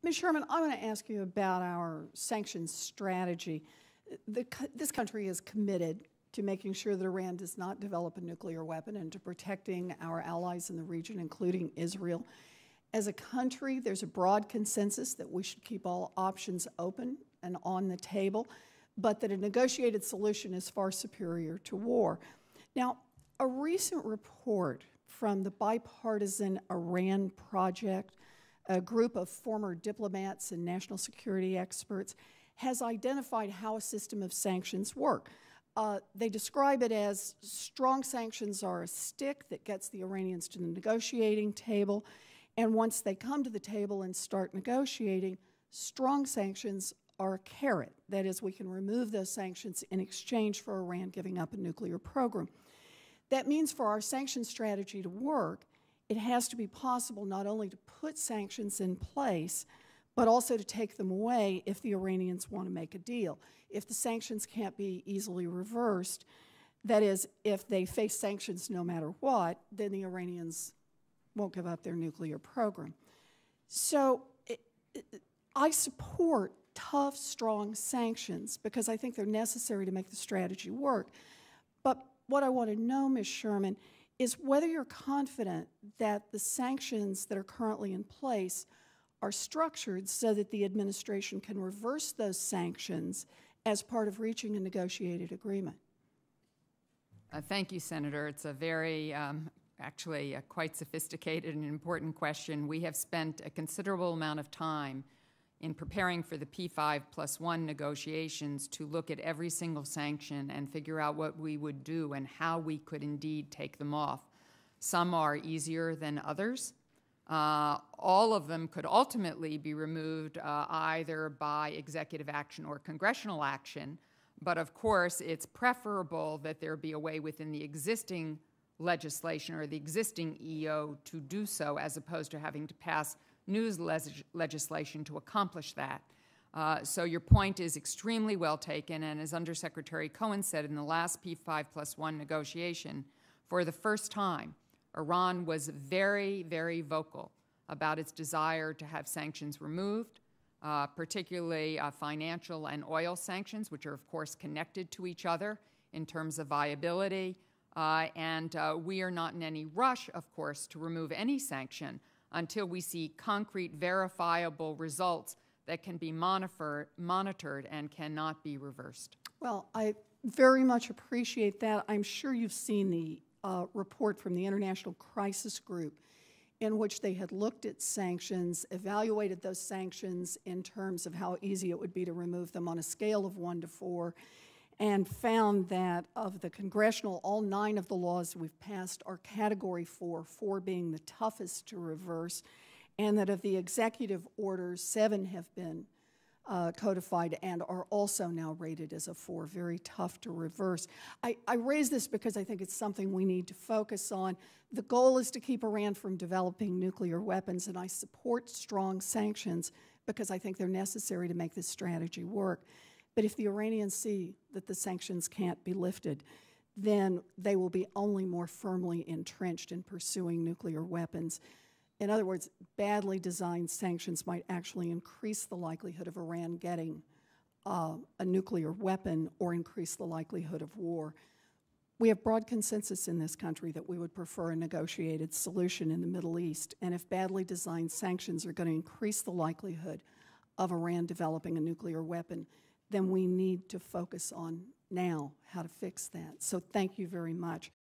Ms. Sherman, I want to ask you about our sanctions strategy. This country is committed to making sure that Iran does not develop a nuclear weapon and to protecting our allies in the region, including Israel. As a country, there's a broad consensus that we should keep all options open and on the table, but that a negotiated solution is far superior to war. Now, a recent report from the Bipartisan Iran Project, a group of former diplomats and national security experts, has identified how a system of sanctions work. They describe it as strong sanctions are a stick that gets the Iranians to the negotiating table, and once they come to the table and start negotiating, strong sanctions are a carrot. That is, we can remove those sanctions in exchange for Iran giving up a nuclear program. That means for our sanctions strategy to work, it has to be possible not only to put sanctions in place, but also to take them away if the Iranians want to make a deal. If the sanctions can't be easily reversed, that is, if they face sanctions no matter what, then the Iranians won't give up their nuclear program. So I support tough, strong sanctions because I think they're necessary to make the strategy work. But what I want to know, Ms. Sherman, is whether you're confident that the sanctions that are currently in place are structured so that the administration can reverse those sanctions as part of reaching a negotiated agreement. Thank you, Senator. It's a very, actually a quite sophisticated and important question. We have spent a considerable amount of time in preparing for the P5+1 negotiations to look at every single sanction and figure out what we would do and how we could indeed take them off. Some are easier than others. All of them could ultimately be removed either by executive action or congressional action, but of course it's preferable that there be a way within the existing legislation or the existing EO to do so as opposed to having to pass new legislation to accomplish that. So your point is extremely well taken, and as Undersecretary Cohen said in the last P5+1 negotiation, for the first time, Iran was very, very vocal about its desire to have sanctions removed, particularly financial and oil sanctions, which are, of course, connected to each other in terms of viability. And we are not in any rush, of course, to remove any sanction until we see concrete, verifiable results that can be monitored and cannot be reversed. Well, I very much appreciate that. I'm sure you've seen the report from the International Crisis Group in which they had looked at sanctions, evaluated those sanctions in terms of how easy it would be to remove them on a scale of 1 to 4, and found that of the congressional, all 9 of the laws we've passed are Category 4, 4 being the toughest to reverse, and that of the executive orders, 7 have been codified and are also now rated as a 4, very tough to reverse. I raise this because I think it's something we need to focus on. The goal is to keep Iran from developing nuclear weapons, and I support strong sanctions because I think they're necessary to make this strategy work. But if the Iranians see that the sanctions can't be lifted, then they will be only more firmly entrenched in pursuing nuclear weapons. In other words, badly designed sanctions might actually increase the likelihood of Iran getting a nuclear weapon or increase the likelihood of war. We have broad consensus in this country that we would prefer a negotiated solution in the Middle East, and if badly designed sanctions are going to increase the likelihood of Iran developing a nuclear weapon, then we need to focus on now how to fix that. So thank you very much.